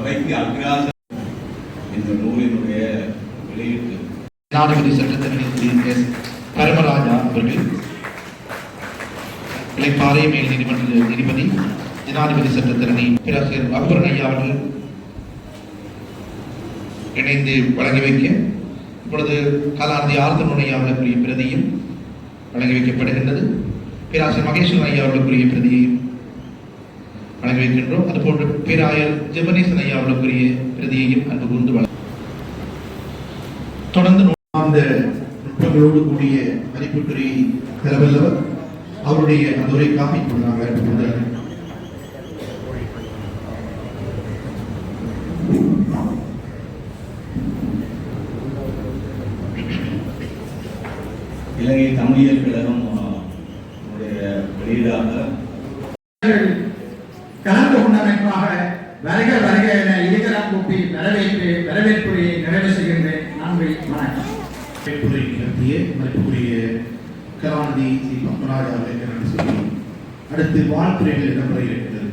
சபைக்கு அக்ராச இந்த நூலினுடைய வெளியீட்டு ஜனாதிபதி சட்டத்தரணி எஸ் பரமராஜா அவர்கள், இளைப்பாறை மேல் நீதிமன்ற நீதிபதி, ஜனாதிபதி சட்டத்தரணி பேராசிரியர் அக்பர் ஐயா அவர்கள் இணைந்து வழங்கி வைக்க இப்பொழுது கலாநிதி ஆர்த்தன் ஐயா அவர்களுக்குரிய பிரதியும் வழங்கி வைக்கப்படுகின்றது. பேராசிரியர் மகேஸ்வரன் ஐயா அவர்களுக்குரிய பிரதியையும் வழங்கி வைக்கின்றோம். அதுபோன்று பேராயர் ஜெபனேசன் ஐயா அவர்களுக்குரிய பிரதியையும் அன்பு கூர்ந்து தொடர்ந்து அந்த நுட்பங்களோடு கூடிய மதிப்புக்குரிய பெறவல்லவர் அவருடைய அந்த உரை காப்பி கொண்டாங்க. இலங்கை தமிழியல் கழகம் வெளியீடாக கலந்து கொண்டமைப்பாக வருக வருக என இருகரம் கூப்பி வரவேற்புரையை நிறைவு செய்கின்றேன். நன்றி, வணக்கம். மதிப்புக்குரிய கலாநிதி ஸ்ரீ பத்மராஜா அவர்களுக்கு நன்றி சொல்லி அடுத்து வாழ்த்துறைகள் இடம்பெற இருக்கிறது.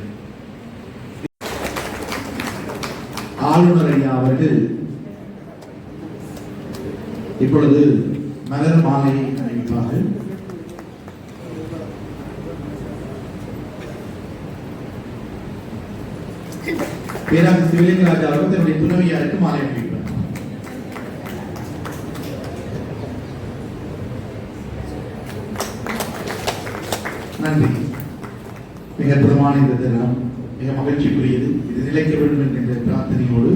ஆளுநர் ஐயா அவர்கள் இப்பொழுது மலர் மாலை அணிவிப்பார்கள். பேராசிரியர் சிவலிங்கராஜா அவர்கள் தன்னுடைய துணைவியாருக்கு மாலை அணிவிப்பார். நன்றி. மிக அற்புதமான இந்த தினம் மிக மகிழ்ச்சிக்குரியது. இது நிலைக்க வேண்டும் என்கின்ற பிரார்த்தனையோடு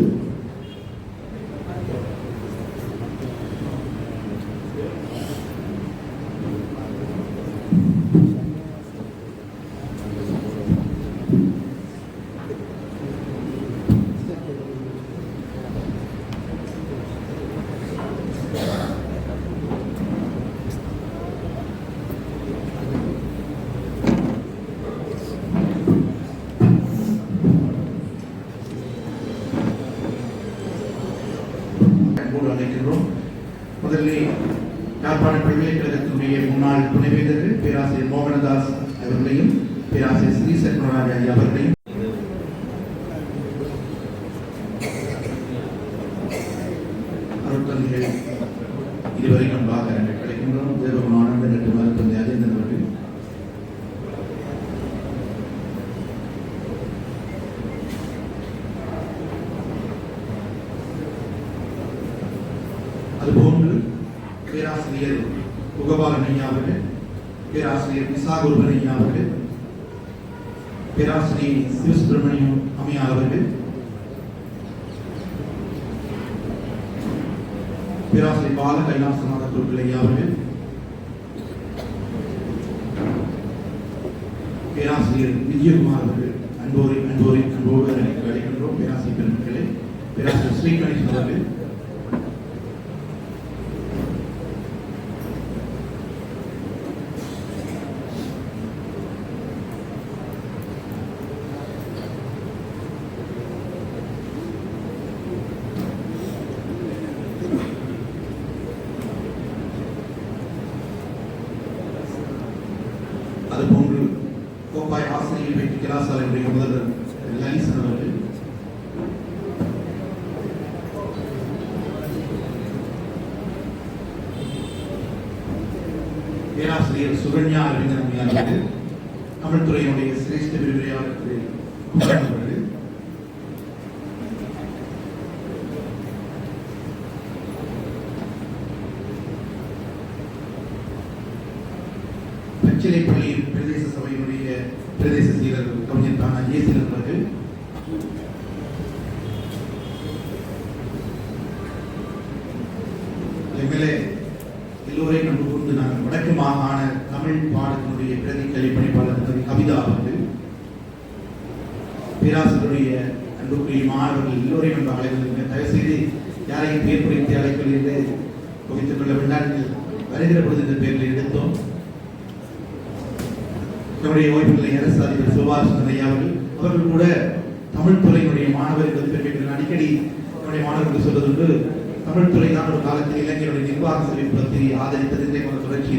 அழைக்கின்றோம். முதலில் யாழ்ப்பாண பல்கலைக்கழகத்தினுடைய முன்னாள் துணைவேந்தர்கள் பேராசிரியர் மோகனதாஸ் அவர்களையும் பேராசிரியர் ஸ்ரீ சத்மராஜ் ஐயா அவர்களையும் அருட்தந்தைகள் இதுவரைக்கும் அன்பாக அழைக்கின்றோம். தேவகுண ஆனந்த நட்டு மருத்துவ அஜேந்தன் அவர்கள், அதுபோன்று பேராசிரியர் புகவாலன் ஐயா அவர்கள், பேராசிரியர் விசாகுருபன் ஐயா அவர்கள், பேராசிரியர் சிவசுப்பிரமணியம் அம்மையார் அவர்கள், பேராசிரியர் பால கைலாசநாத குருக்கள் ஐயா அவர்கள், பேராசிரியர் விஜயகுமார் அவர்கள், அன்போடு அழைக்கின்றோம். பேராசிரியர் பெருமக்களே, பேராசிரியர் ஸ்ரீகணேசன் அவர்கள், அதுபோன்று கோப்பாய் ஆசிரியர் பயிற்சி கலாசாலையுடைய முதல்வர் லலிசன் அவர்கள், பேராசிரியர் சுகன்யா அரவிந்தன் அவர்கள், தமிழ்துறையினுடைய சிரேஷ்ட விரிவுரையாளர் அவர்கள், பச்சிலைப்பள்ளி பிரதேச சபையினுடைய பிரதேச செயலர் கவிஞர் தானா ஜெயசீலன் அவர்கள், எம்எல்ஏ எல்லோரையும் நம்ம கொண்டு நாங்கள் வடக்கு மாகாண தமிழ் பாடத்தினுடைய பிரதி கல்வி பணிப்பாளர் கவிதா அவர்கள், பேராசிரியருடைய அன்புக்குரிய மாணவர்கள் எல்லோரையும் நம்ம அழைக்கின்ற தயவு செய்து யாரையும் பேர் குறித்து அழைப்பிலிருந்து வகித்துக் கொள்ள வேண்டாம். வருகிற பொழுது இந்த பேரில் எடுத்தோம். நம்முடைய ஓய்வு நிலை அரசு அதிபர் சுபாஷ் ஐயா அவர்கள் கூட தமிழ் துறையினுடைய மாணவர்கள் பெருமைகள் அடிக்கடி நம்முடைய மாணவர்கள் சொல்வதற்கு தமிழ் துறை தான் ஒரு காலத்தில் இளைஞருடைய நிர்வாக சேவை ஆதரித்தது தொடர்ச்சி